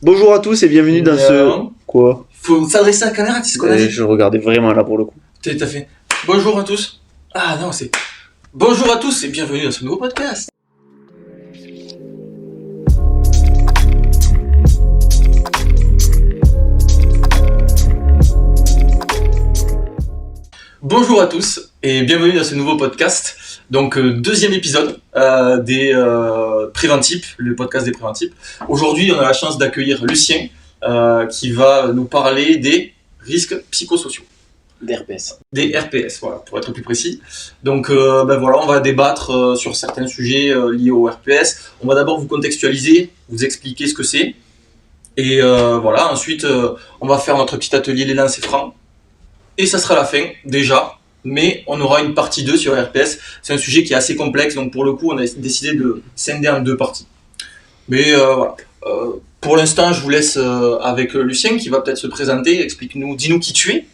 Bonjour à tous et bienvenue dans ce... Quoi? Faut s'adresser à la caméra, c'est ce qu'on a dit. Je regardais vraiment là pour le coup. T'as fait bonjour à tous. Ah non, c'est bonjour à tous et bienvenue dans ce nouveau podcast. Bonjour à tous et bienvenue dans ce nouveau podcast. Donc deuxième épisode des Préventipes, le podcast des Préventipes. Aujourd'hui, on a la chance d'accueillir Lucien qui va nous parler des risques psychosociaux. Des RPS. Des RPS, voilà, pour être plus précis. Donc voilà, on va débattre sur certains sujets liés au RPS. On va d'abord vous contextualiser, vous expliquer ce que c'est. Et voilà, ensuite on va faire notre petit atelier Les lancers francs. Et ça sera la fin, déjà. Mais on aura une partie 2 sur RPS. C'est un sujet qui est assez complexe, donc pour le coup, on a décidé de scinder en deux parties. Mais voilà. Pour l'instant, je vous laisse avec Lucien qui va peut-être se présenter. Explique-nous, dis-nous qui tu es.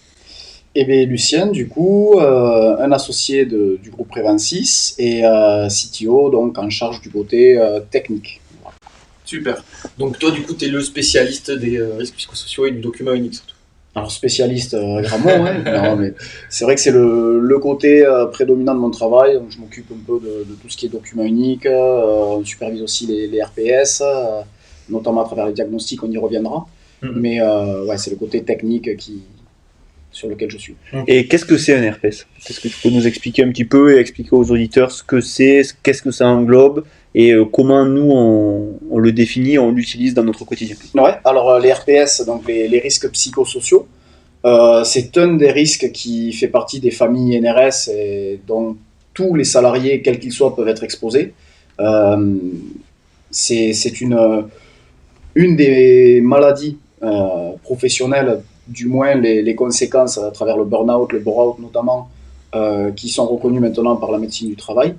Eh bien, Lucien, du coup, un associé du groupe Préven6 et CTO, donc en charge du côté technique. Voilà. Super. Donc toi, du coup, tu es le spécialiste des risques psychosociaux et du document unique surtout. Alors, spécialiste, grand mot, hein. Non, mais c'est vrai que c'est le côté prédominant de mon travail. Donc, je m'occupe un peu de tout ce qui est document unique. On supervise aussi les RPS, notamment à travers les diagnostics, on y reviendra. Mais ouais, c'est le côté technique sur lequel je suis. Et qu'est-ce que c'est un RPS? Est-ce que tu peux nous expliquer un petit peu et expliquer aux auditeurs ce que c'est, qu'est-ce que ça englobe et comment nous on le définit, on l'utilise dans notre quotidien? Ouais, alors les RPS, donc les risques psychosociaux, c'est un des risques qui fait partie des familles NRS et dont tous les salariés, quels qu'ils soient, peuvent être exposés. C'est une des maladies professionnelles, du moins les conséquences à travers le burn-out, le bore-out notamment, qui sont reconnues maintenant par la médecine du travail.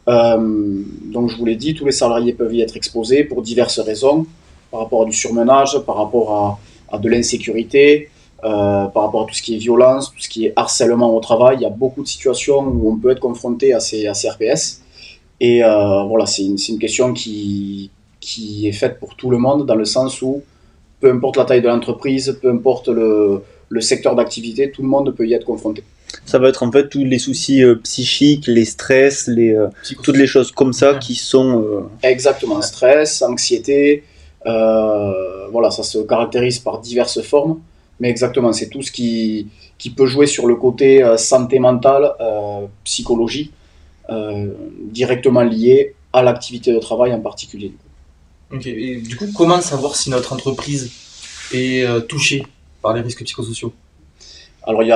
Donc je vous l'ai dit, tous les salariés peuvent y être exposés pour diverses raisons, par rapport à du surmenage, par rapport à de l'insécurité, par rapport à tout ce qui est violence, tout ce qui est harcèlement au travail. Il y a beaucoup de situations où on peut être confronté à ces RPS. Et voilà, c'est une question qui est faite pour tout le monde, dans le sens où peu importe la taille de l'entreprise, peu importe le secteur d'activité, tout le monde peut y être confronté. Ça va être en fait tous les soucis psychiques, les stress, toutes les choses comme ça qui sont... Exactement, stress, anxiété, voilà, ça se caractérise par diverses formes, mais exactement, c'est tout ce qui peut jouer sur le côté santé mentale, psychologie, directement lié à l'activité de travail en particulier. Ok, et du coup, comment savoir si notre entreprise est touchée par les risques psychosociaux? Alors, il y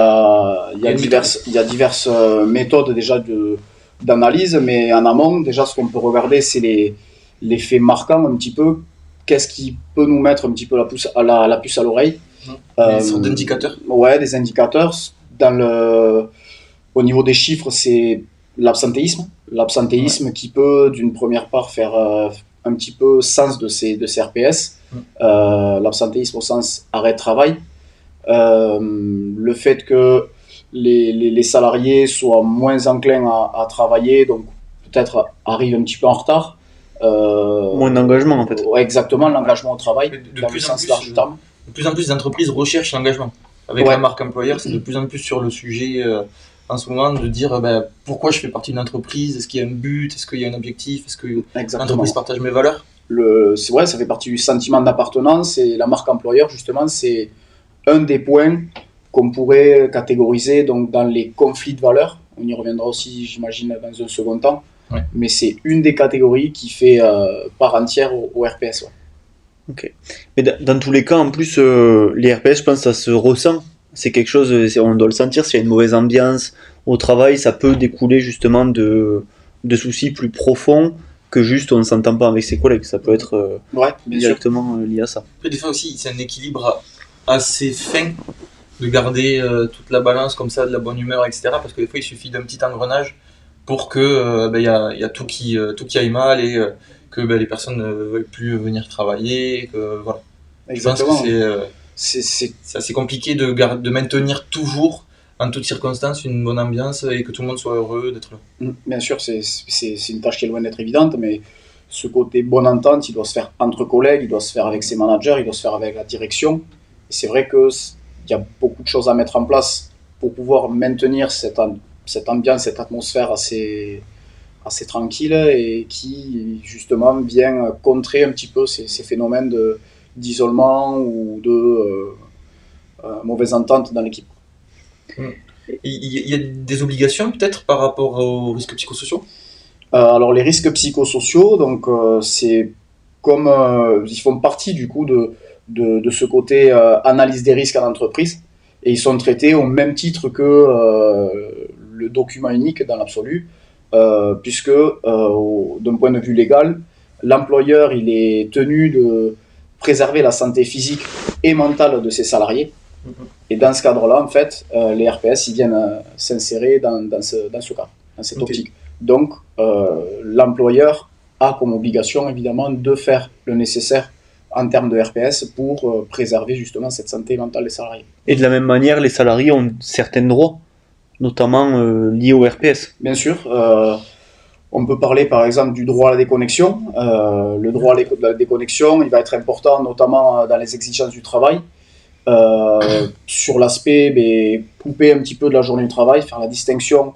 a diverses méthodes déjà d'analyse, mais en amont, déjà, ce qu'on peut regarder, c'est les faits marquants un petit peu. Qu'est-ce qui peut nous mettre un petit peu la puce à l'oreille? Des sortes d'indicateurs? Ouais, des indicateurs. Au niveau des chiffres, c'est l'absentéisme. L'absentéisme qui peut, d'une première part, faire un petit peu sens de ces RPS. L'absentéisme au sens arrêt de travail. Le fait que les salariés soient moins enclins à travailler, donc peut-être arrivent un petit peu en retard. Moins d'engagement en fait. Ouais, exactement, l'engagement au travail, dans le sens large du terme. De plus en plus d'entreprises recherchent l'engagement. Avec la marque employeur, c'est de plus en plus sur le sujet en ce moment de dire pourquoi je fais partie d'une entreprise, est-ce qu'il y a un but, est-ce qu'il y a un objectif, est-ce que l'entreprise partage mes valeurs? C'est vrai, ça fait partie du sentiment d'appartenance, et la marque employeur, justement, c'est un des points qu'on pourrait catégoriser donc, dans les conflits de valeurs. On y reviendra aussi, j'imagine, dans un second temps. Ouais. Mais c'est une des catégories qui fait part entière au RPS. Ouais. Ok. Mais dans tous les cas, en plus, les RPS, je pense que ça se ressent. C'est quelque chose, on doit le sentir. S'il y a une mauvaise ambiance au travail, ça peut découler justement de soucis plus profonds que juste on ne s'entend pas avec ses collègues. Ça peut être directement lié à ça. Après, des fois aussi, c'est un équilibre assez fin de garder toute la balance comme ça, de la bonne humeur, etc. Parce que des fois, il suffit d'un petit engrenage pour que y a tout qui aille mal et que les personnes ne veuillent plus venir travailler. Que, voilà. Exactement. Je pense que c'est assez compliqué de maintenir toujours, en toutes circonstances, une bonne ambiance et que tout le monde soit heureux d'être là. Bien sûr, c'est une tâche qui est loin d'être évidente, mais ce côté bonne entente, il doit se faire entre collègues, il doit se faire avec ses managers, il doit se faire avec la direction. Et c'est vrai qu'il y a beaucoup de choses à mettre en place pour pouvoir maintenir cette ambiance, cette atmosphère assez tranquille et qui justement vient contrer un petit peu ces phénomènes d'isolement ou de mauvaise entente dans l'équipe. Il y a des obligations peut-être par rapport aux risques psychosociaux? Alors les risques psychosociaux, donc c'est comme ils font partie du coup de ce côté analyse des risques en entreprise et ils sont traités au même titre que le document unique dans l'absolu, puisque d'un point de vue légal, l'employeur il est tenu de préserver la santé physique et mentale de ses salariés. Et dans ce cadre-là, en fait, les RPS ils viennent s'insérer dans ce cas, dans cette optique. Donc, l'employeur a comme obligation, évidemment, de faire le nécessaire en termes de RPS pour préserver justement cette santé mentale des salariés. Et de la même manière, les salariés ont certains droits, notamment liés au RPS. Bien sûr, on peut parler par exemple du droit à la déconnexion. Le droit à la déconnexion, il va être important notamment dans les exigences du travail. Sur l'aspect couper un petit peu de la journée de travail, faire la distinction,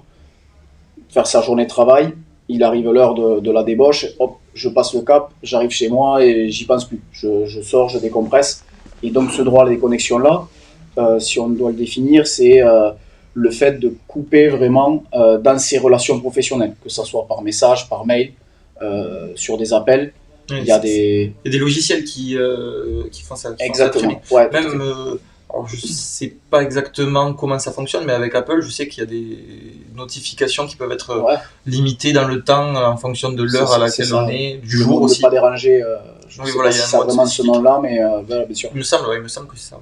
faire sa journée de travail, il arrive l'heure de la débauche, hop, je passe le cap, j'arrive chez moi et j'y pense plus. Je sors, je décompresse. Et donc ce droit à la déconnexion là, si on doit le définir, c'est le fait de couper vraiment dans ses relations professionnelles, que ce soit par message, par mail, sur des appels. Oui, il y a des logiciels qui font ça. Exactement. Ouais, même, alors je sais pas exactement comment ça fonctionne, mais avec Apple, je sais qu'il y a des notifications qui peuvent être limitées dans le temps en fonction de l'heure à laquelle on est, du jour aussi. Ne pas déranger. Je ne sais pas si ça a vraiment ce nom-là, mais bien sûr. Il me semble que c'est ça.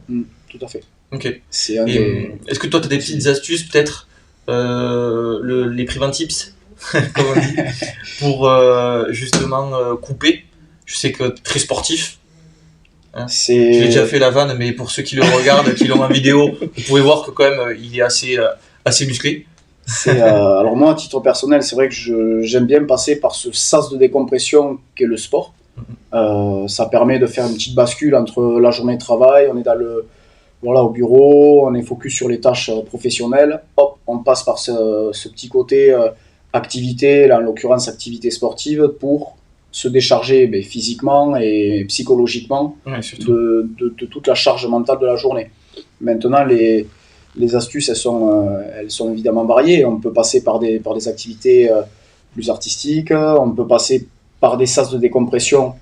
Tout à fait. Ok. Est-ce que toi, tu as des petites astuces, peut-être les prevent tips, comme on dit, pour justement couper? Je sais que très sportif. Hein. Je l'ai déjà fait la vanne, mais pour ceux qui le regardent, qui l'ont en vidéo, vous pouvez voir que quand même il est assez musclé. Alors moi, à titre personnel, c'est vrai que j'aime bien passer par ce sas de décompression qu'est le sport. Ça permet de faire une petite bascule entre la journée de travail, on est au bureau, on est focus sur les tâches professionnelles, hop, on passe par ce petit côté activité, là en l'occurrence activité sportive, pour se décharger physiquement et psychologiquement de toute la charge mentale de la journée. Maintenant, les astuces, elles sont évidemment variées. On peut passer par des activités plus artistiques, on peut passer par des sas de décompression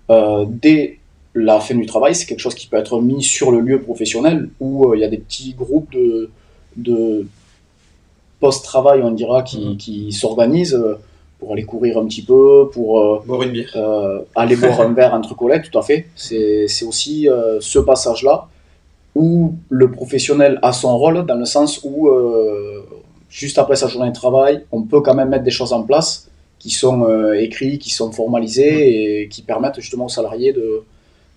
dès la fin du travail. C'est quelque chose qui peut être mis sur le lieu professionnel où il y a des petits groupes de post-travail, on dira, qui s'organisent pour aller courir un petit peu, pour boire une bière. Aller boire un verre entre collègues, tout à fait. C'est aussi ce passage-là où le professionnel a son rôle, dans le sens où juste après sa journée de travail, on peut quand même mettre des choses en place qui sont écrites, qui sont formalisées et qui permettent justement aux salariés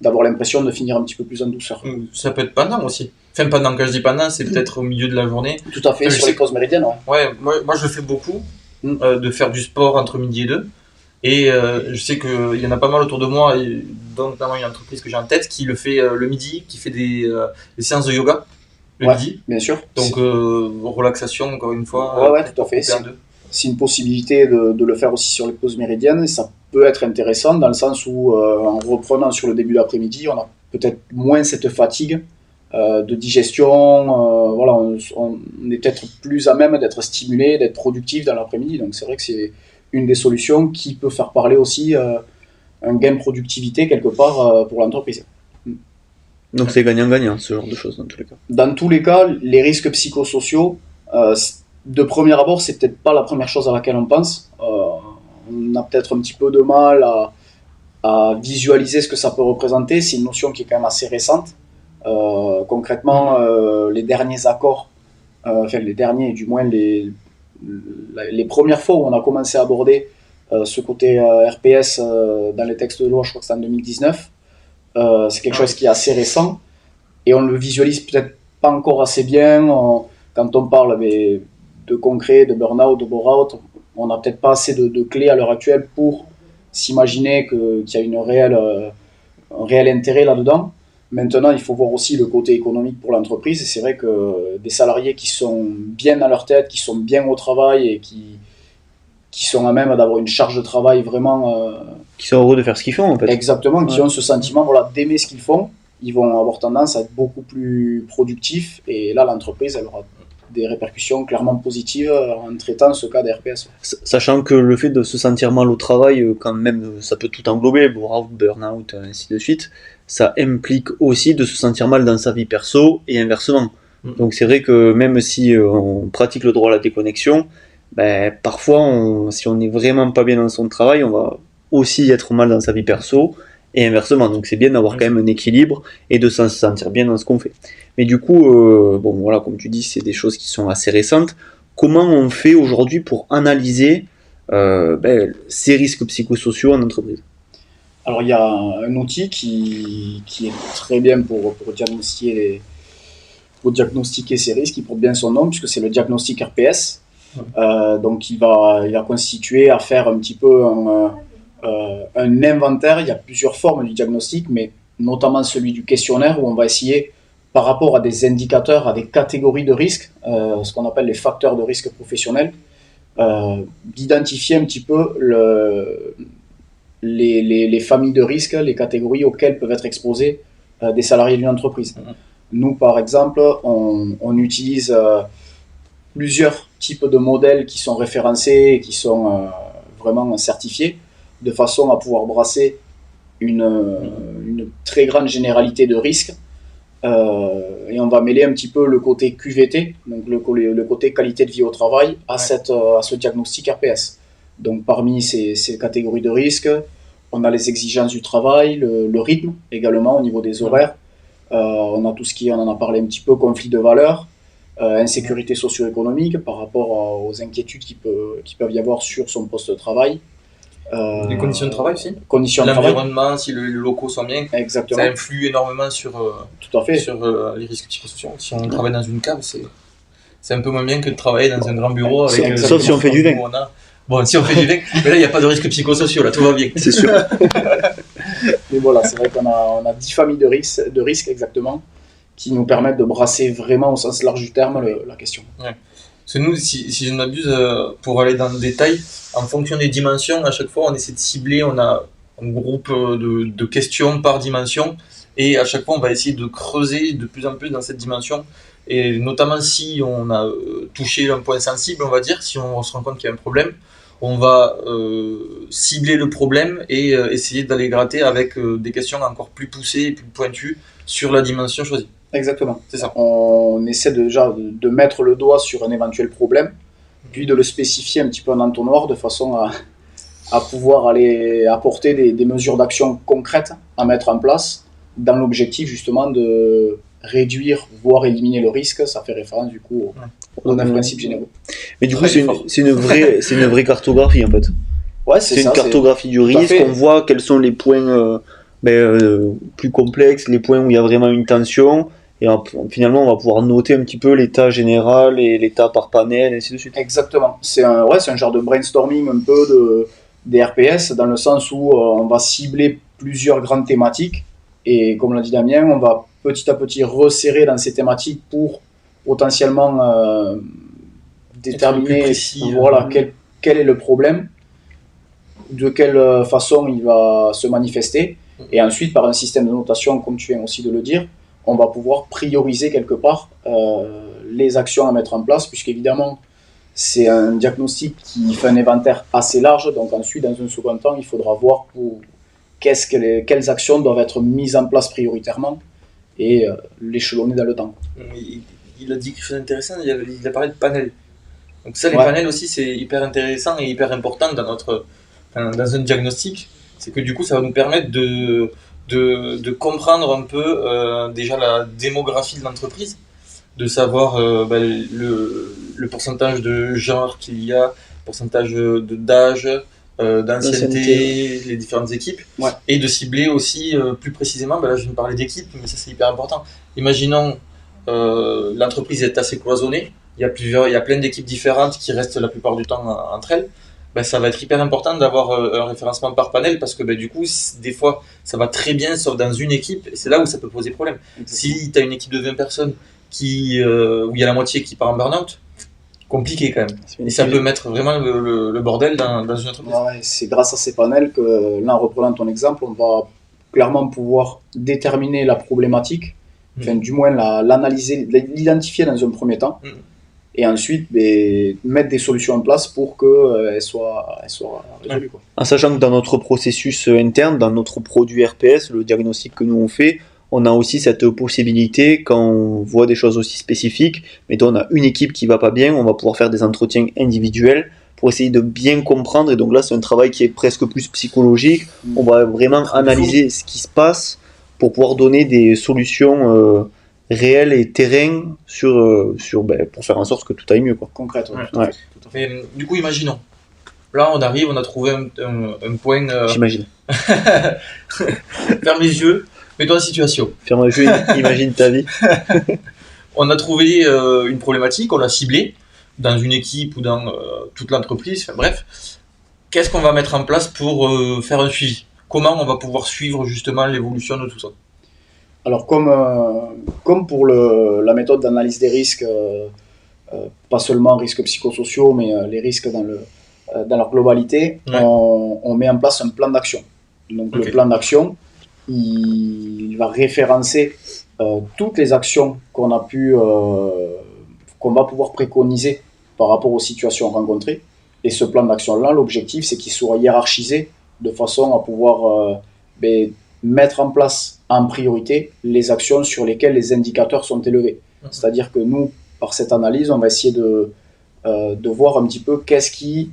d'avoir l'impression de finir un petit peu plus en douceur. Ça peut être pendant aussi. Enfin, pendant, quand je dis pendant, c'est peut-être au milieu de la journée. Tout à fait, sur les pauses méridiennes, ouais. Moi, je le fais beaucoup, de faire du sport entre midi et 2. Et je sais qu'il y en a pas mal autour de moi, et dont notamment une entreprise que j'ai en tête, qui le fait le midi, qui fait des séances de yoga le midi. Bien sûr. Donc, relaxation, encore une fois. Ouais, tout à fait. C'est une possibilité de le faire aussi sur les pauses méridiennes, et ça peut être intéressant dans le sens où, en reprenant sur le début de l'après-midi, on a peut-être moins cette fatigue de digestion. On est peut-être plus à même d'être stimulé, d'être productif dans l'après-midi. Donc c'est vrai que c'est une des solutions qui peut faire parler aussi un gain de productivité quelque part pour l'entreprise. Donc c'est gagnant-gagnant, ce genre de choses, dans tous les cas. Dans tous les cas, les risques psychosociaux, de premier abord, c'est peut-être pas la première chose à laquelle on pense. On a peut-être un petit peu de mal à visualiser ce que ça peut représenter. C'est une notion qui est quand même assez récente. Concrètement, les derniers accords, les derniers, du moins les premières fois où on a commencé à aborder ce côté RPS dans les textes de loi, je crois que c'est en 2019, c'est quelque chose qui est assez récent et on le visualise peut-être pas encore assez bien. Quand on parle de concret, de burn-out, de bore-out, on n'a peut-être pas assez de clés à l'heure actuelle pour s'imaginer qu'il y a un réel intérêt là-dedans. Maintenant, il faut voir aussi le côté économique pour l'entreprise. Et c'est vrai que des salariés qui sont bien dans leur tête, qui sont bien au travail et qui sont à même d'avoir une charge de travail vraiment... Qui sont heureux de faire ce qu'ils font, en fait. Exactement, qui ont ce sentiment d'aimer ce qu'ils font, ils vont avoir tendance à être beaucoup plus productifs. Et là, l'entreprise, elle aura des répercussions clairement positives en traitant ce cas d'RPS. Sachant que le fait de se sentir mal au travail, quand même, ça peut tout englober, burn-out, ainsi de suite, ça implique aussi de se sentir mal dans sa vie perso et inversement. Donc c'est vrai que même si on pratique le droit à la déconnexion, parfois, si on n'est vraiment pas bien dans son travail, on va aussi être mal dans sa vie perso et inversement. Donc c'est bien d'avoir quand même un équilibre et de se sentir bien dans ce qu'on fait. Mais du coup, comme tu dis, c'est des choses qui sont assez récentes. Comment on fait aujourd'hui pour analyser ces risques psychosociaux en entreprise ? Alors il y a un outil qui est très bien pour diagnostiquer ces risques, qui porte bien son nom, puisque c'est le diagnostic RPS. Donc il va constituer à faire un petit peu un inventaire. Il y a plusieurs formes du diagnostic, mais notamment celui du questionnaire, où on va essayer, par rapport à des indicateurs, à des catégories de risques, ce qu'on appelle les facteurs de risque professionnels, d'identifier un petit peu les familles de risques, les catégories auxquelles peuvent être exposés des salariés d'une entreprise. Nous, par exemple, on utilise plusieurs types de modèles qui sont référencés et qui sont vraiment certifiés, de façon à pouvoir brasser une très grande généralité de risques. Et on va mêler un petit peu le côté QVT, donc le côté qualité de vie au travail, à ce diagnostic RPS. Donc parmi ces catégories de risques, on a les exigences du travail, le rythme également au niveau des horaires. On a tout ce qui, on en a parlé un petit peu, conflit de valeurs, insécurité socio-économique par rapport aux inquiétudes qui peuvent y avoir sur son poste de travail. Les conditions de travail aussi. L'environnement, si les locaux sont bien. Exactement. Ça influe énormément sur les risques psychosociaux. Si on travaille dans une cave, c'est un peu moins bien que de travailler dans un grand bureau. Sauf si on fait du vin. Bon, si on fait du vin, mais là il n'y a pas de risques psychosociaux, là tout va bien. C'est sûr. Mais voilà, c'est vrai qu'on a 10 familles de risques exactement, qui nous permettent de brasser vraiment au sens large du terme la question. Ouais. Parce que nous, si je ne m'abuse, pour aller dans le détail, en fonction des dimensions, à chaque fois on essaie de cibler, on a un groupe de questions par dimension, et à chaque fois on va essayer de creuser de plus en plus dans cette dimension, et notamment si on a touché un point sensible, on va dire, si on se rend compte qu'il y a un problème, on va cibler le problème et essayer d'aller gratter avec des questions encore plus poussées et plus pointues sur la dimension choisie. Exactement. C'est ça. On essaie déjà de mettre le doigt sur un éventuel problème, puis de le spécifier un petit peu en entonnoir de façon à pouvoir aller apporter des mesures d'action concrètes à mettre en place dans l'objectif justement de réduire, voire éliminer le risque. Ça fait référence du coup aux 9 principes généraux. Mais du coup, c'est une vraie cartographie en fait. Ouais, c'est une cartographie du risque. On voit quels sont les points plus complexes, les points où il y a vraiment une tension. Et finalement, on va pouvoir noter un petit peu l'état général et l'état par panel, et ainsi de suite. Exactement. C'est un genre de brainstorming un peu des RPS, dans le sens où on va cibler plusieurs grandes thématiques. Et comme l'a dit Damien, on va petit à petit resserrer dans ces thématiques pour potentiellement déterminer quel est le problème, de quelle façon il va se manifester. Et ensuite, par un système de notation, comme tu viens aussi de le dire, on va pouvoir prioriser quelque part les actions à mettre en place, puisqu'évidemment, c'est un diagnostic qui fait un inventaire assez large. Donc ensuite, dans un second temps, il faudra voir quelles actions doivent être mises en place prioritairement et l'échelonner dans le temps. Il a dit quelque chose d'intéressant, il a parlé de panels. Donc ça, les panels aussi, c'est hyper intéressant et hyper important dans un diagnostic. C'est que du coup, ça va nous permettre de comprendre un peu déjà la démographie de l'entreprise, de savoir le pourcentage de genre qu'il y a, le pourcentage d'âge, d'ancienneté, les différentes équipes, et de cibler aussi plus précisément, là je viens de parler d'équipe, mais ça c'est hyper important. Imaginons l'entreprise est assez cloisonnée, il y a plein d'équipes différentes qui restent la plupart du temps entre elles. ça va être hyper important d'avoir un référencement par panel parce que du coup, des fois, ça va très bien, sauf dans une équipe, et c'est là où ça peut poser problème. Si tu as une équipe de 20 personnes où il y a la moitié qui part en burn-out, compliqué quand même. Et ça peut mettre vraiment le bordel dans une entreprise. Ouais, c'est grâce à ces panels que, là, en reprenant ton exemple, on va clairement pouvoir déterminer la problématique, enfin, du moins l'analyser, l'identifier dans un premier temps, et ensuite mettre des solutions en place pour qu'elles soient résolues. Quoi. En sachant que dans notre processus interne, dans notre produit RPS, le diagnostic que nous on fait, on a aussi cette possibilité, quand on voit des choses aussi spécifiques, mettons on a une équipe qui va pas bien, on va pouvoir faire des entretiens individuels pour essayer de bien comprendre, et donc là c'est un travail qui est presque plus psychologique, on va vraiment analyser ce qui se passe pour pouvoir donner des solutions réelles et terrain pour faire en sorte que tout aille mieux. Quoi. Concrète, Ouais. Mais du coup, imaginons, là on arrive, on a trouvé un point... J'imagine. Ferme les yeux, mets-toi en situation. Ferme les yeux, imagine ta vie. On a trouvé une problématique, on l'a ciblée dans une équipe ou dans toute l'entreprise, enfin bref. Qu'est-ce qu'on va mettre en place pour faire un suivi ? Comment on va pouvoir suivre justement l'évolution de tout ça ? Alors comme pour la méthode d'analyse des risques, pas seulement risques psychosociaux, mais les risques dans leur globalité, on met en place un plan d'action. Donc le plan d'action, il va référencer toutes les actions qu'on va pouvoir préconiser par rapport aux situations rencontrées. Et ce plan d'action-là, l'objectif, c'est qu'il soit hiérarchisé de façon à pouvoir mettre en place en priorité les actions sur lesquelles les indicateurs sont élevés. C'est-à-dire que nous, par cette analyse, on va essayer de voir un petit peu qu'est-ce qui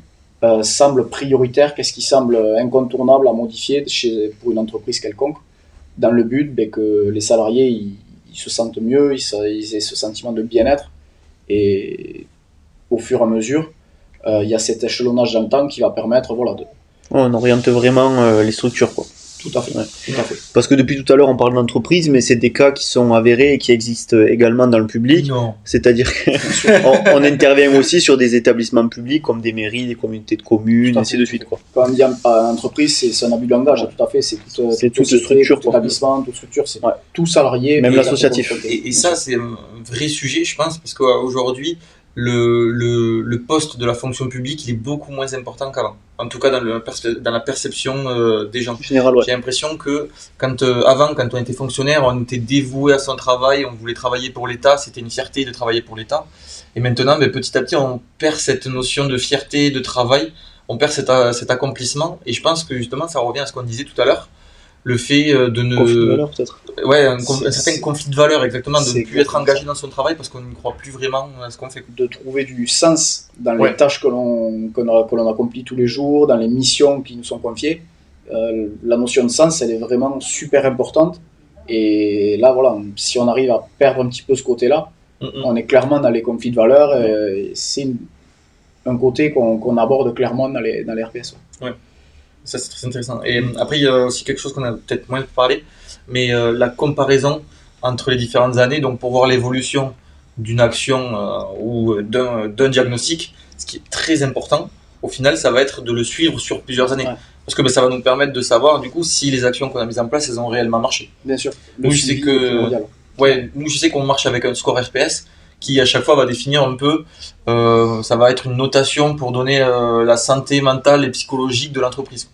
semble prioritaire, qu'est-ce qui semble incontournable à modifier pour une entreprise quelconque, dans le but que les salariés ils se sentent mieux, ils aient ce sentiment de bien-être, et au fur et à mesure, il y a cet échelonnage dans le temps qui va permettre on oriente vraiment les structures, quoi. Tout à fait. Parce que depuis tout à l'heure on parle d'entreprise, mais c'est des cas qui sont avérés et qui existent également dans le public. Non. C'est-à-dire qu'on intervient aussi sur des établissements publics comme des mairies, des communautés de communes, ainsi de suite. Quoi. Quand on dit entreprise, c'est un abus de langage, tout à fait. C'est toute structure, tout établissement, toute structure, c'est tout salarié. Même l'associatif. Et ça, c'est un vrai sujet, je pense, parce qu'aujourd'hui, le poste de la fonction publique, il est beaucoup moins important qu'avant. En tout cas, dans la perception des gens. Général, ouais. J'ai l'impression que avant, quand on était fonctionnaire, on était dévoué à son travail, on voulait travailler pour l'État, c'était une fierté de travailler pour l'État. Et maintenant, petit à petit, on perd cette notion de fierté, de travail, on perd cet accomplissement. Et je pense que justement, ça revient à ce qu'on disait tout à l'heure. Le fait de ne... Conflit de valeur, peut-être. Ouais, un certain conflit de valeur, exactement, de ne plus être engagé dans son travail parce qu'on ne croit plus vraiment à ce qu'on fait. De trouver du sens dans les tâches que l'on accomplit tous les jours, dans les missions qui nous sont confiées. La notion de sens, elle est vraiment super importante. Et là, si on arrive à perdre un petit peu ce côté-là, on est clairement dans les conflits de valeur. Et c'est un côté qu'on aborde clairement dans les RPS. Ouais. Ça, c'est très intéressant. Et après, il y a aussi quelque chose qu'on a peut-être moins parlé, mais la comparaison entre les différentes années, donc pour voir l'évolution d'une action ou d'un diagnostic, ce qui est très important, au final, ça va être de le suivre sur plusieurs années. Ouais. Parce que ça va nous permettre de savoir, du coup, si les actions qu'on a mises en place, elles ont réellement marché. Bien sûr. Nous, je sais qu'on marche avec un score RPS qui, à chaque fois, va définir un peu, ça va être une notation pour donner la santé mentale et psychologique de l'entreprise.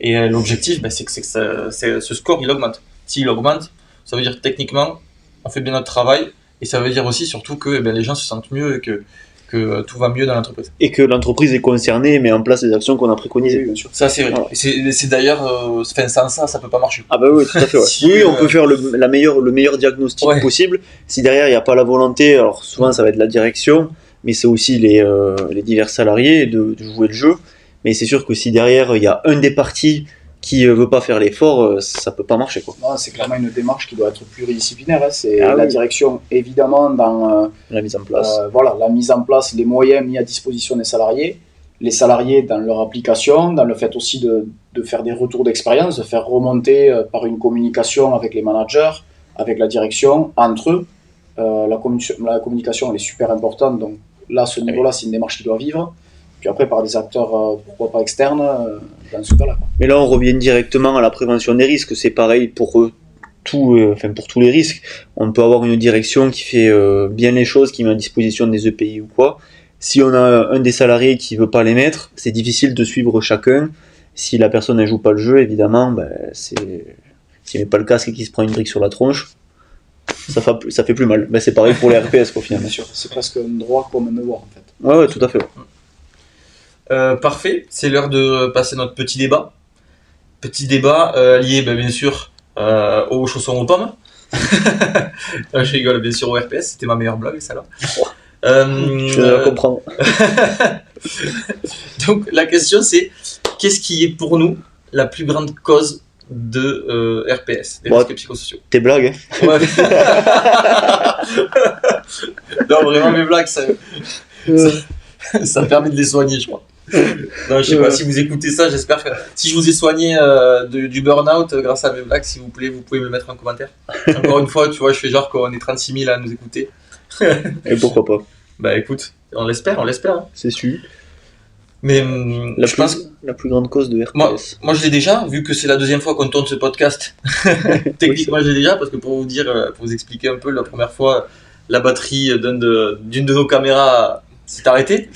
Et l'objectif, c'est que ce score, il augmente. S'il augmente, ça veut dire que techniquement, on fait bien notre travail, et ça veut dire aussi surtout que les gens se sentent mieux et que tout va mieux dans l'entreprise. Et que l'entreprise est concernée et met en place les actions qu'on a préconisées. Oui, bien sûr. Ça, c'est vrai. Voilà. Et c'est d'ailleurs, sans ça peut pas marcher. Ah bah oui, tout à fait. Ouais. Si, on peut faire le meilleur diagnostic possible. Si derrière, il n'y a pas la volonté, alors souvent, ça va être la direction, mais c'est aussi les divers salariés de jouer le jeu. Mais c'est sûr que si derrière, il y a un des partis qui veut pas faire l'effort, ça peut pas marcher, quoi. Non, c'est clairement une démarche qui doit être pluridisciplinaire. C'est la direction, évidemment, dans la mise en place. La mise en place, les moyens mis à disposition des salariés. Les salariés dans leur application, dans le fait aussi de faire des retours d'expérience, de faire remonter par une communication avec les managers, avec la direction, entre eux. La communication, elle est super importante. Donc là, à ce niveau-là, c'est une démarche qui doit vivre. puis après par des acteurs, pourquoi pas externes, dans ce cas-là. Mais là, on revient directement à la prévention des risques. C'est pareil pour pour tous les risques. On peut avoir une direction qui fait bien les choses, qui met à disposition des EPI ou quoi. Si on a un des salariés qui veut pas les mettre, c'est difficile de suivre chacun. Si la personne ne joue pas le jeu, évidemment, s'il met pas le casque et qu'il se prend une brique sur la tronche, ça fait plus mal. C'est pareil pour les RPS, quoi, finalement. Bien sûr, c'est presque un droit comme un devoir, en fait. Ouais, tout à fait. Parfait, c'est l'heure de passer notre petit débat. Petit débat lié bien sûr aux chaussons aux pommes. Je rigole, bien sûr, au RPS, c'était ma meilleure blague, celle-là. Je vais comprendre. Donc la question c'est, qu'est-ce qui est pour nous la plus grande cause de RPS, des risques psychosociaux? Tes blagues, hein. Ouais. Non, vraiment, mes blagues, ça me permet de les soigner, je crois. Non, je sais pas, si vous écoutez ça, j'espère que si je vous ai soigné du burn-out grâce à mes blagues, s'il vous plaît, vous pouvez me le mettre en commentaire. Encore une fois, tu vois, je fais genre qu'on est 36 000 à nous écouter. Et pourquoi pas? Bah écoute, on l'espère. Hein. C'est sûr. Mais la plus grande cause de RPS. Moi je l'ai déjà, vu que c'est la deuxième fois qu'on tourne ce podcast. Techniquement, je l'ai déjà, parce que pour vous expliquer un peu, la première fois, la batterie d'une de nos caméras s'est arrêtée,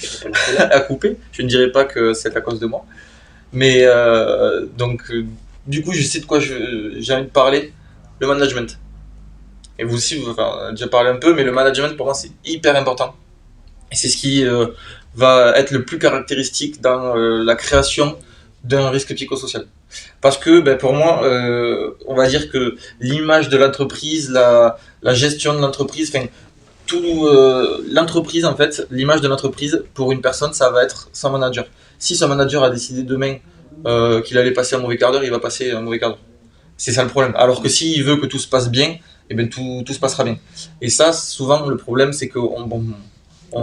a coupé. Je ne dirais pas que c'est à cause de moi. Mais du coup, je sais de quoi j'ai envie de parler, le management. Et vous aussi, on a déjà parlé un peu, mais le management pour moi c'est hyper important. Et c'est ce qui va être le plus caractéristique dans la création d'un risque psychosocial. Parce que pour moi, on va dire que l'image de l'entreprise, la gestion de l'entreprise, l'entreprise en fait, l'image de l'entreprise pour une personne, ça va être son manager. Si son manager a décidé demain qu'il allait passer un mauvais quart d'heure, il va passer un mauvais quart d'heure. C'est ça le problème. Alors que s'il veut que tout se passe bien, tout se passera bien. Et ça, souvent, le problème, c'est qu'on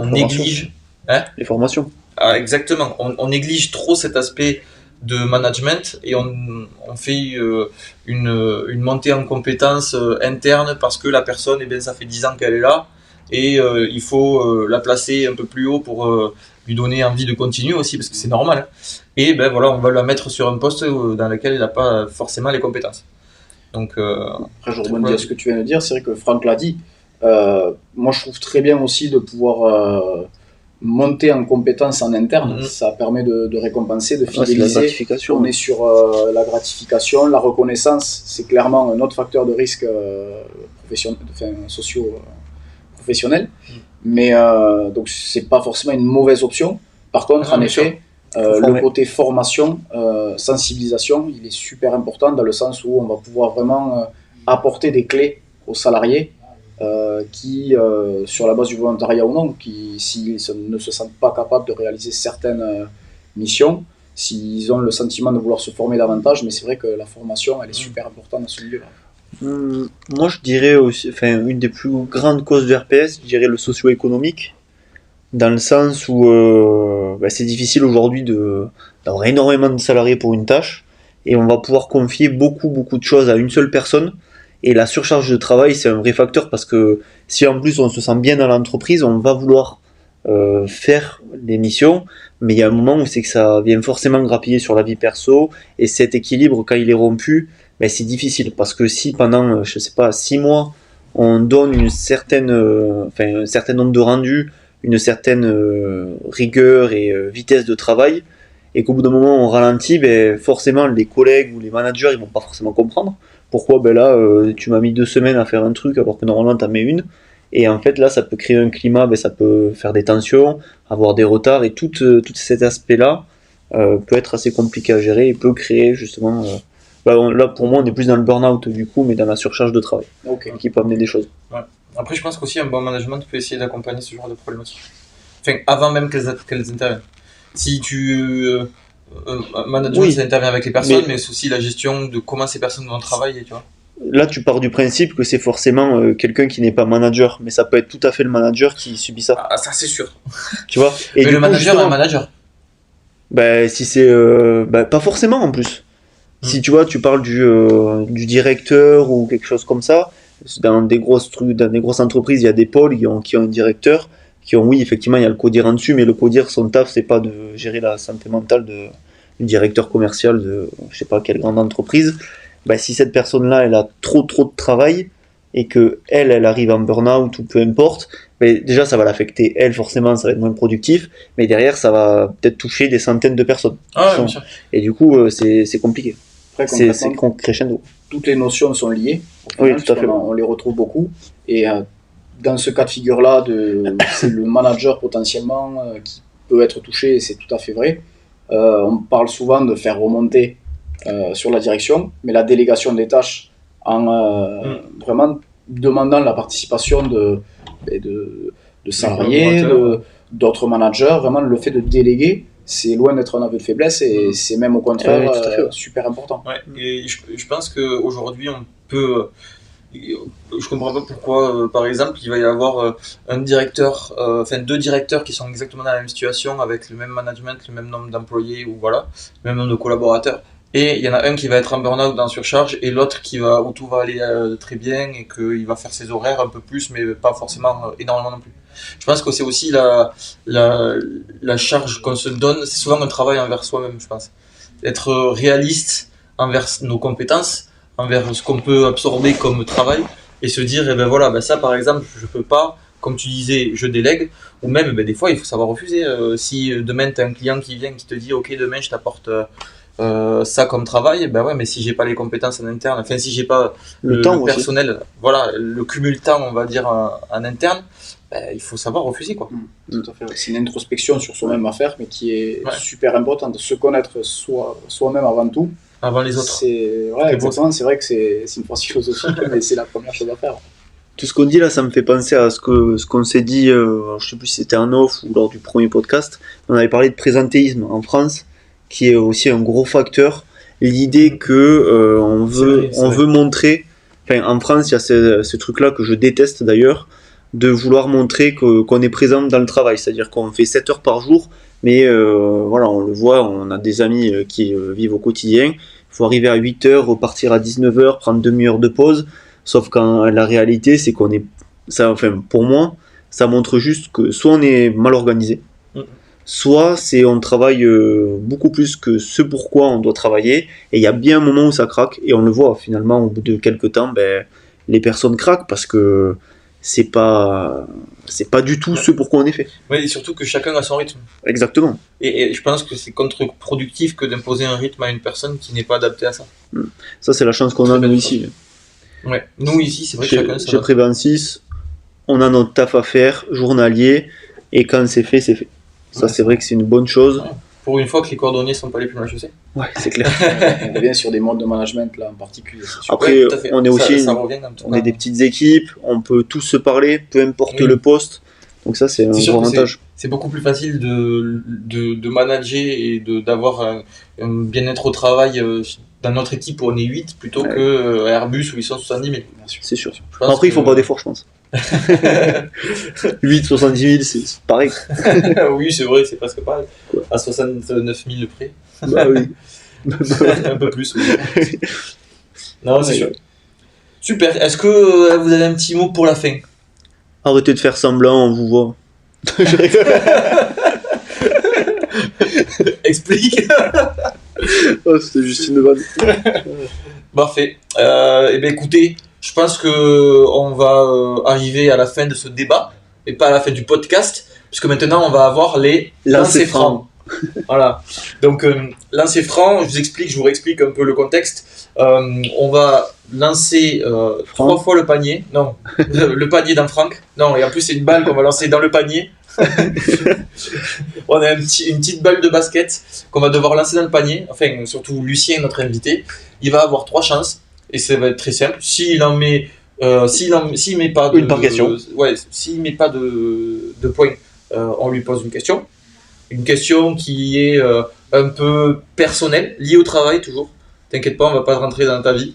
néglige... Les formations. Ah, exactement. On néglige trop cet aspect de management et on fait une montée en compétences interne parce que la personne, ça fait 10 ans qu'elle est là et il faut la placer un peu plus haut pour lui donner envie de continuer aussi, parce que c'est normal. Et on va la mettre sur un poste dans lequel elle n'a pas forcément les compétences. Donc, après, je rebondis à ce que tu viens de dire, c'est vrai que Franck l'a dit. Moi, je trouve très bien aussi de pouvoir monter en compétences en interne. Ça permet de récompenser, de fidéliser. On est sur la gratification, la reconnaissance. C'est clairement un autre facteur de risque socio-professionnel. Mais donc, c'est pas forcément une mauvaise option. Par contre, en effet, le côté formation, sensibilisation, il est super important dans le sens où on va pouvoir vraiment apporter des clés aux salariés qui, sur la base du volontariat ou non, s'ils ne se sentent pas capables de réaliser certaines missions, s'ils ont le sentiment de vouloir se former davantage, mais c'est vrai que la formation, elle est super importante dans ce milieu-là. Moi, je dirais aussi, une des plus grandes causes de RPS, je dirais le socio-économique, dans le sens où c'est difficile aujourd'hui d'avoir énormément de salariés pour une tâche, et on va pouvoir confier beaucoup de choses à une seule personne. Et la surcharge de travail, c'est un vrai facteur, parce que si en plus on se sent bien dans l'entreprise, on va vouloir faire des missions, mais il y a un moment où c'est que ça vient forcément grappiller sur la vie perso, et cet équilibre, quand il est rompu, c'est difficile, parce que si pendant, 6 mois, on donne un certain nombre de rendus, une certaine rigueur et vitesse de travail, et qu'au bout d'un moment on ralentit, forcément les collègues ou les managers ils vont pas forcément comprendre pourquoi tu m'as mis 2 semaines à faire un truc alors que normalement t'en mets une, et en fait là ça peut créer un climat, ça peut faire des tensions, avoir des retards, et tout cet aspect là peut être assez compliqué à gérer et peut créer justement là pour moi on est plus dans le burn-out du coup, mais dans la surcharge de travail qui peut amener des choses. Ouais. Après, je pense qu'aussi un bon management peut essayer d'accompagner ce genre de problématiques. Avant même qu'elles interviennent. Si management, ça intervient avec les personnes, mais c'est aussi la gestion de comment ces personnes vont travailler, tu vois. Là, tu pars du principe que c'est forcément quelqu'un qui n'est pas manager, mais ça peut être tout à fait le manager qui subit ça. Ah, ça c'est sûr. Tu vois. Et mais le manager est un manager. Si c'est pas forcément en plus. Si tu vois, tu parles du directeur ou quelque chose comme ça. Dans des grosses entreprises, il y a des pôles qui ont un directeur oui, effectivement, il y a le codir en dessus, mais le codir, son taf, c'est pas de gérer la santé mentale du directeur commercial de je sais pas quelle grande entreprise. Bah, si cette personne-là, elle a trop de travail et que elle arrive en burn-out ou peu importe, mais déjà ça va l'affecter elle forcément, ça va être moins productif, mais derrière ça va peut-être toucher des centaines de personnes. Ah, bien sûr. Et du coup, c'est compliqué. Après, C'est crescendo. toutes les notions sont liées. Au Oui, final, tout à fait. on les retrouve beaucoup. Et dans ce cas de figure-là, c'est le manager potentiellement qui peut être touché, et c'est tout à fait vrai. On parle souvent de faire remonter sur la direction, mais la délégation des tâches en vraiment demandant la participation de salariés, d'autres managers, vraiment le fait de déléguer, c'est loin d'être un aveu de faiblesse et c'est même au contraire tout à fait. super important. Ouais, et je pense qu'aujourd'hui, on peut. Je comprends pas pourquoi, par exemple, il va y avoir un directeur, deux directeurs qui sont exactement dans la même situation, avec le même management, le même nombre d'employés, ou voilà, le même nombre de collaborateurs. Et il y en a un qui va être en burn-out, dans surcharge, et l'autre où tout va aller très bien et qu'il va faire ses horaires un peu plus, mais pas forcément énormément non plus. Je pense que c'est aussi la charge qu'on se donne, c'est souvent un travail envers soi-même, je pense. Être réaliste envers nos compétences, envers ce qu'on peut absorber comme travail, et se dire, ça par exemple, je peux pas, comme tu disais, je délègue, ou même des fois il faut savoir refuser. Si demain tu as un client qui vient qui te dit, ok, demain je t'apporte ça comme travail, mais si j'ai pas les compétences en interne, enfin si j'ai pas le personnel, voilà, le cumul temps, on va dire, en interne, il faut savoir refuser, quoi. Tout à fait. C'est une introspection sur soi-même à faire, mais qui est super importante. Se connaître soi-même avant tout. Avant les autres. Exactement. C'est vrai que c'est une phrase philosophique, mais c'est la première chose à faire. Tout ce qu'on dit là, ça me fait penser à ce qu'on s'est dit, je sais plus si c'était en off ou lors du premier podcast, on avait parlé de présentéisme en France, qui est aussi un gros facteur. L'idée que on veut montrer, en France il y a ce truc-là que je déteste d'ailleurs, de vouloir montrer qu'on est présent dans le travail, c'est-à-dire qu'on fait 7 heures par jour, mais on le voit, on a des amis qui vivent au quotidien, il faut arriver à 8 heures, repartir à 19 heures, prendre demi-heure de pause, sauf qu'en la réalité, c'est qu'on est, pour moi, ça montre juste que soit on est mal organisé, soit on travaille beaucoup plus que ce pourquoi on doit travailler, et il y a bien un moment où ça craque, et on le voit finalement au bout de quelques temps, les personnes craquent parce que c'est pas du tout ce pourquoi on est fait. Oui, et surtout que chacun a son rythme. Exactement. Et je pense que c'est contre-productif que d'imposer un rythme à une personne qui n'est pas adaptée à ça. Ça, c'est la chance qu'on a nous ici. Ouais. Nous ici, c'est vrai que chacun chez Prévensis, on a notre taf à faire, journalier, et quand c'est fait, c'est fait. Ça, c'est vrai que c'est une bonne chose. Ouais. Pour une fois que les cordonniers sont pas les plus mal chaussés. Ouais, c'est clair. On revient sur des modes de management là en particulier. Après, on est aussi on est des petites équipes, on peut tous se parler, peu importe le poste. Donc ça, c'est un gros avantage. C'est beaucoup plus facile de manager et d'avoir un bien-être au travail dans notre équipe où on est 8 plutôt que Airbus où ils sont 70 000. C'est sûr. Après, ils font pas d'efforts, je pense. 8, 70 000, c'est pareil. Oui, c'est vrai, c'est presque pareil. À 69 000 près. Bah oui. Un peu plus. Oui. Non, c'est sûr. Super. Est-ce que vous avez un petit mot pour la fin? Arrêtez de faire semblant, on vous voit. Je rigole. Explique. Oh, c'était juste une vanne. Parfait. Écoutez, je pense que on va arriver à la fin de ce débat, et pas à la fin du podcast, puisque maintenant on va avoir les lancers francs. Voilà. Donc lancer franc, je vous réexplique un peu le contexte. On va lancer 3 fois le panier. Non, le panier d'un franc. Non, et en plus c'est une balle qu'on va lancer dans le panier. On a une petite balle de basket qu'on va devoir lancer dans le panier. Enfin, surtout Lucien, notre invité, il va avoir 3 chances et ça va être très simple. S'il met pas de, une par question. S'il met pas de points, on lui pose une question. Une question qui est un peu personnelle, liée au travail toujours. T'inquiète pas, on va pas rentrer dans ta vie.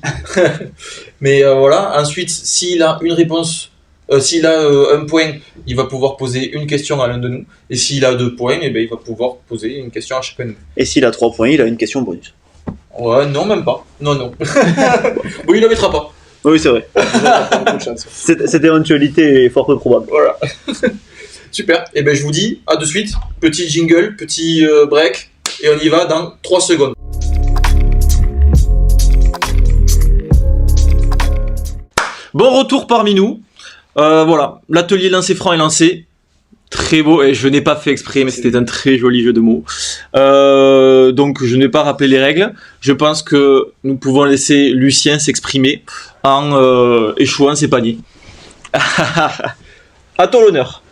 Mais voilà. Ensuite, s'il a une réponse, s'il a un point, il va pouvoir poser une question à l'un de nous. Et s'il a 2 points, il va pouvoir poser une question à chacun de nous. Et s'il a 3 points, il a une question bonus. Ouais, non, même pas. Non. Bon, il la mettra pas. Oui, c'est vrai. Cette éventualité est fort peu probable. Voilà. Super. Et ben je vous dis à de suite. Petit jingle, petit break. Et on y va dans 3 secondes. Bon retour parmi nous. Voilà, l'atelier lancer franc est lancé. Très beau, et je n'ai pas fait exprès, mais c'était un très joli jeu de mots. Donc je n'ai pas rappelé les règles. Je pense que nous pouvons laisser Lucien s'exprimer en échouant ses paniers. À toi l'honneur.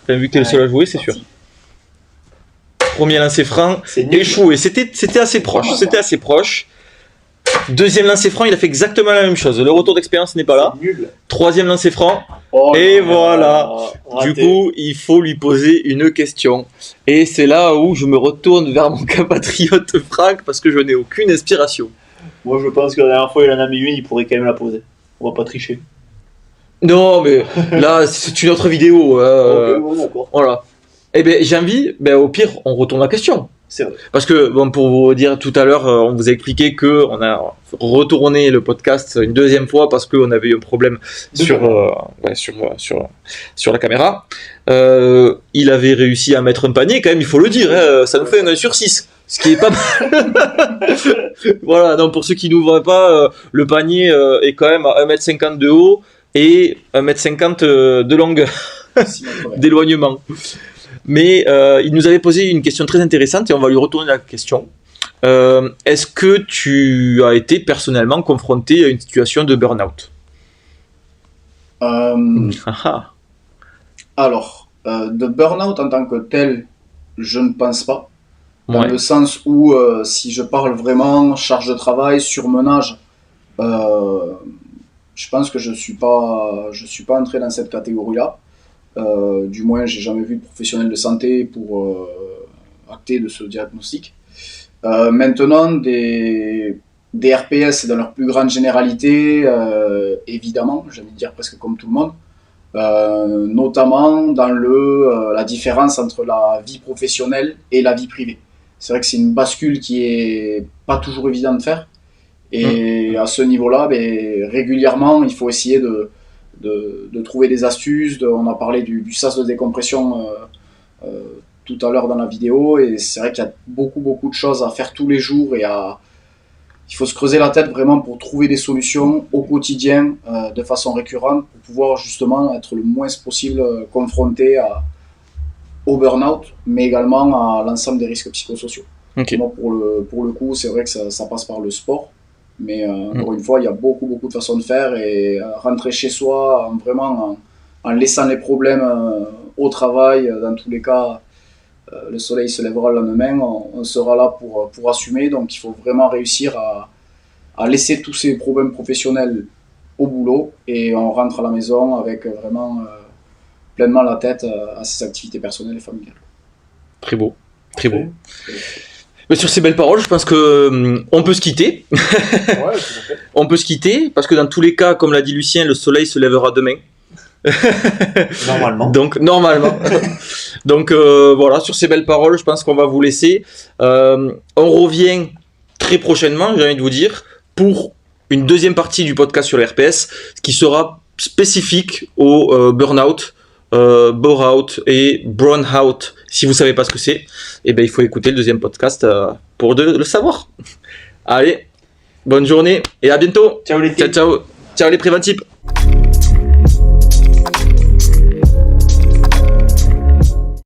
Vu que tu es le seul à jouer, c'est sûr. Premier lancer franc, échoué. C'était assez proche. C'était assez proche. Deuxième lancer franc, il a fait exactement la même chose. Le retour d'expérience n'est pas là. Troisième lancer franc. Et voilà. Du coup, il faut lui poser une question. Et c'est là où je me retourne vers mon compatriote Franck parce que je n'ai aucune inspiration. Moi, je pense que la dernière fois, il en a mis une, il pourrait quand même la poser. On va pas tricher. Non, mais là, c'est une autre vidéo. Ok, bon, d'accord. Voilà. Eh bien, j'ai envie, au pire, on retourne la question. C'est vrai. Parce que, bon, pour vous dire, tout à l'heure, on vous a expliqué qu'on a retourné le podcast une deuxième fois parce qu'on avait eu un problème sur la caméra. Il avait réussi à mettre un panier, quand même, il faut le dire. Ça nous fait un 1 sur 6. Ce qui est pas mal. Voilà, donc pour ceux qui ne nous voient pas, le panier est quand même à 1m50 de haut et 1m50 de longueur d'éloignement. Mais il nous avait posé une question très intéressante et on va lui retourner la question. Est-ce que tu as été personnellement confronté à une situation de burn-out ? Alors, de burn-out en tant que tel, je ne pense pas. Dans Ouais. le sens où, si je parle vraiment charge de travail, surmenage, je pense que je suis pas entré dans cette catégorie-là. Du moins, j'ai jamais vu de professionnel de santé pour acter de ce diagnostic. Maintenant, des RPS dans leur plus grande généralité, évidemment, j'ai envie de dire presque comme tout le monde, notamment dans la différence entre la vie professionnelle et la vie privée. C'est vrai que c'est une bascule qui est pas toujours évident de faire. Et à ce niveau-là, régulièrement, il faut essayer de trouver des astuces. On a parlé du sas de décompression tout à l'heure dans la vidéo. Et c'est vrai qu'il y a beaucoup de choses à faire tous les jours. Il faut se creuser la tête vraiment pour trouver des solutions au quotidien de façon récurrente pour pouvoir justement être le moins possible confronté au burn-out, mais également à l'ensemble des risques psychosociaux. Okay. Moi, pour le coup, c'est vrai que ça passe par le sport, mais encore une fois, il y a beaucoup de façons de faire et rentrer chez soi en laissant les problèmes au travail, dans tous les cas, le soleil se lèvera le lendemain, on sera là pour assumer, donc il faut vraiment réussir à laisser tous ces problèmes professionnels au boulot et on rentre à la maison avec vraiment pleinement la tête à ses activités personnelles et familiales. Très beau, très beau. Mais sur ces belles paroles, je pense que on peut se quitter. Ouais, tout à fait. On peut se quitter parce que dans tous les cas, comme l'a dit Lucien, le soleil se lèvera demain. Normalement. Donc normalement. Donc voilà, sur ces belles paroles, je pense qu'on va vous laisser. On revient très prochainement, j'ai envie de vous dire, pour une deuxième partie du podcast sur l'RPS, qui sera spécifique au burn-out, bore-out et brown-out. Si vous ne savez pas ce que c'est, eh ben, il faut écouter le deuxième podcast pour le savoir. Allez, bonne journée et à bientôt. Ciao les Ciao les préventifs.